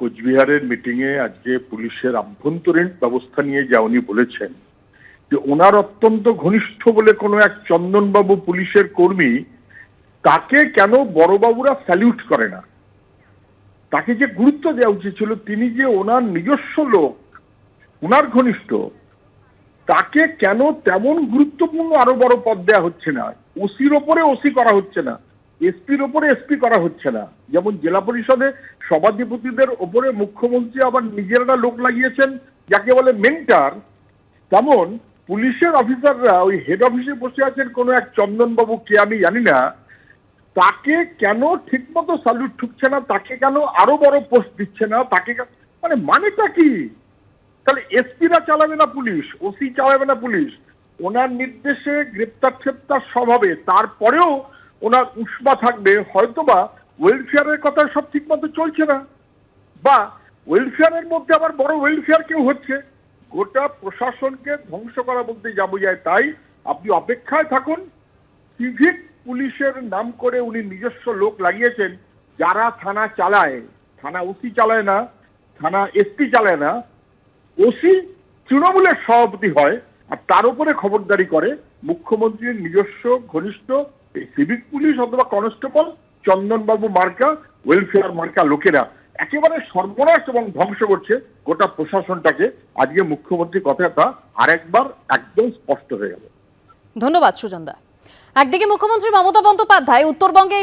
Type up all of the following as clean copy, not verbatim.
কোচবিহারের মিটিং এ আজকে পুলিশের আভ্যন্তরীণ ব্যবস্থা নিয়ে যা উনি বলেছেন যে ওনার অত্যন্ত ঘনিষ্ঠ বলে কোনো এক চন্দনবাবু পুলিশের কর্মী, তাকে কেন বড়বাবুরা স্যালিউট করে না, তাকে যে গুরুত্ব দেওয়া উচিত ছিল, তিনি যে ওনার নিজস্ব লোক, ওনার ঘনিষ্ঠ, তাকে কেন তেমন গুরুত্বপূর্ণ আরো বড় পদ দেওয়া হচ্ছে না? ওসির ওপরে ওসি করা হচ্ছে না, এসপির ওপরে এসপি করা হচ্ছে না। যেমন জেলা পরিষদে সভাধিপতিদের ওপরে মুখ্যমন্ত্রী আবার নিজেরা লোক লাগিয়েছেন যাকে বলে মেন্টার, তেমন পুলিশের অফিসাররা ওই হেড অফিসে বসে আছেন কোনো এক চন্দনবাবু কে আমি জানি না, তাকে কেন ঠিকমতো স্যালুট ঠুকছে না, তাকে কেন আরো বড় পোস্ট দিচ্ছে না, তাকে মানেটা কি? তাহলে এসপিরা চালাবে না পুলিশ, ওসি চালাবে না পুলিশ, ওনার নির্দেশে গ্রেপ্তার ফেপ্তার সব হবে, তারপরেও ওনার উষ্মা থাকবে হয়তোবা ওয়েলফেয়ারের কথা সব ঠিক মতো চলছে না, বা ওয়েলফেয়ারের মধ্যে আবার বড় ওয়েলফেয়ার কেউ হচ্ছে। গোটা প্রশাসনকে ধ্বংস করা বলতে যা বোঝায় তাই। আপনি অপেক্ষায় থাকুন। সিভিক পুলিশের নাম করে উনি নিজস্ব লোক লাগিয়েছেন যারা থানা চালায়, থানা ওসি চালায় না, থানা এসপি চালায় না, ওসি তৃণমূলের সভাপতি হয় আর তার উপরে খবরদারি করে মুখ্যমন্ত্রীর নিজস্ব ঘনিষ্ঠ এই সিভিক পুলিশ অথবা কনস্টেবল চন্দনবাবু মার্কা ওয়েলফেয়ার মার্কা লোকেরা একেবারে সর্বনাশ এবং ধ্বংস করছে গোটা প্রশাসনটাকে। আজকে মুখ্যমন্ত্রীর কথাটা আরেকবার একদম স্পষ্ট হয়ে গেল। ধন্যবাদ সুজনদা। একদিকে মুখ্যমন্ত্রী মমতা বন্দ্যোপাধ্যায় উত্তরবঙ্গে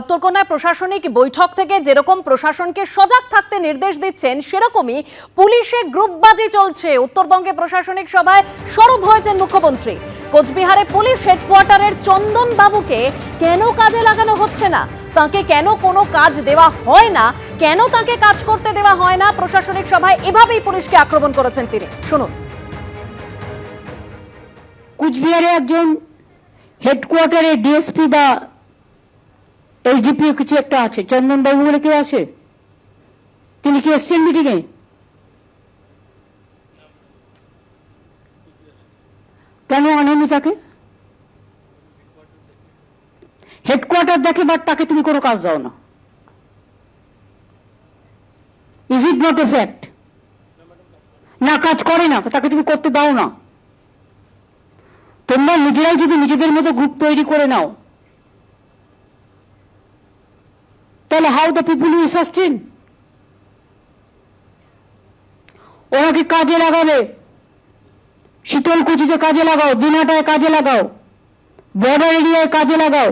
উত্তরকন্যায় প্রশাসনিক বৈঠক থেকে যেরকম প্রশাসনকে সজাগ থাকতে নির্দেশ দিচ্ছেন, সেরকমই পুলিশে গ্রুপবাজি চলছে। উত্তরবঙ্গে প্রশাসনিক সভায় সরব হয়েছেন মুখ্যমন্ত্রী। কোচবিহারে পুলিশ হেডকোয়ার্টারের চন্দন বাবুকে কেন কাজে লাগানো হচ্ছে না, তাকে কেন কোনো কাজ দেওয়া হয় না, কেন তাকে কাজ করতে দেওয়া হয় না, প্রশাসনিক সভায় এভাবেই পুলিশকে আক্রমণ করেছেন তিনি। শুনুন। কুচবিহারে একজন হেডকোয়ার্টারে ডিএসপি বা এসডিপি কিছু একটা আছে, চন্দনবাবু বলে কেউ আছে? তিনি কি এসছেন মিটিং এ? কেন আনেনি তাকে? হেডকোয়ার্টার দেখে বাট তাকে তুমি কোনো কাজ দাও না। Is it not a fact? না, কাজ করে না, তাকে তুমি করতে দাও না। তোমরা নিজেরাই যদি নিজেদের মতো গ্রুপ তৈরি করে নাও, তাহলে how the people will sustain? ওনাকে কাজে লাগাবে, শীতলকুচিতে কাজে লাগাও, দিনহাটায় কাজে লাগাও, বর্ডার এরিয়ায় কাজে লাগাও।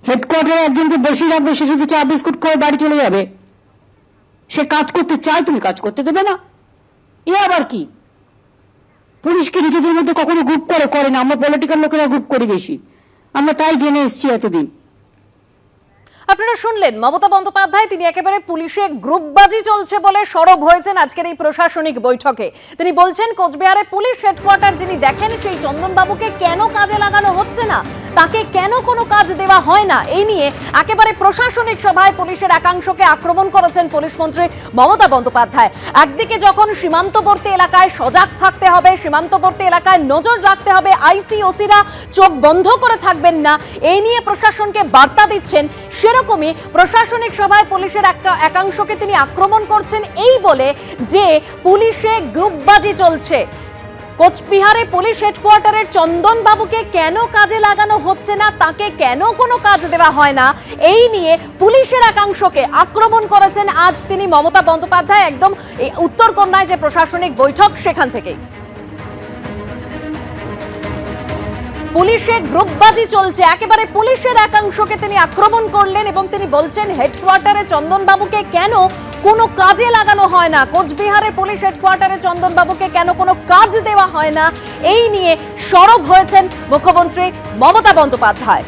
হেডকোয়ার্টারে একজনকে বসিয়ে রাখবে, সে শুধু চা বিস্কুট করে বাড়ি চলে যাবে। সে কাজ করতে চায়, তুমি কাজ করতে দেবে না? এ আবার কি? পুলিশকে নিজেদের মধ্যে কখনো গ্রুপ করে না, আমরা পলিটিক্যাল লোকেরা গ্রুপ করি বেশি, আমরা তাই জেনে এসেছি এতদিন। আপনারা শুনলেন মমতা বন্দ্যোপাধ্যায়, তিনি একেবারে পুলিশে গ্রুপবাজি চলছে বলে সরব হয়েছেন আজকের এই প্রশাসনিক বৈঠকে। তিনি বলছেন কোচবিহারে পুলিশ হেডকোয়ার্টার যিনি দেখেন সেই চন্দনবাবুকে কেন কাজে লাগানো হচ্ছে না, তাকে কেন কোনো কাজ দেওয়া হয় না, এই নিয়ে একেবারে প্রশাসনিক সভায় পুলিশের একাংশকে আক্রমণ করেছেন পুলিশ মন্ত্রী মমতা বন্দ্যোপাধ্যায়। একদিকে যখন সীমান্তবর্তী এলাকায় সজাগ থাকতে হবে, সীমান্তবর্তী এলাকায় নজর রাখতে হবে, আইসিওসিরা চোখ বন্ধ করে থাকবেন না, এই নিয়ে প্রশাসনকে বার্তা দিচ্ছেন, সেরকমই প্রশাসনিক সভায় পুলিশের একাংশকে তিনি আক্রমণ করছেন এই বলে যে পুলিশে গ্রুপবাজি চলছে। কোচবিহারে পুলিশ হেডকোয়ার্টারের চন্দন বাবুকে কেন কাজে লাগানো হচ্ছে না, তাকে কেন কোনো কাজ দেওয়া হয় না, এই নিয়ে পুলিশের একাংশকে আক্রমণ করেছেন আজ তিনি মমতা বন্দ্যোপাধ্যায়, একদম উত্তরকন্যায় যে প্রশাসনিক বৈঠক সেখান থেকে। পুলিশে গ্রুপবাজি চলছে, একেবারে পুলিশের একাংশকে তিনি আক্রমণ করলেন এবং তিনি বলছেন হেডকোয়ার্টারে চন্দনবাবুকে কেন কোনো কাজে লাগানো হয় না, কোচবিহারে পুলিশ হেডকোয়ার্টারে চন্দনবাবুকে কেন কোনো কাজ দেওয়া হয় না, এই নিয়ে সরব হয়েছেন মুখ্যমন্ত্রী মমতা বন্দ্যোপাধ্যায়।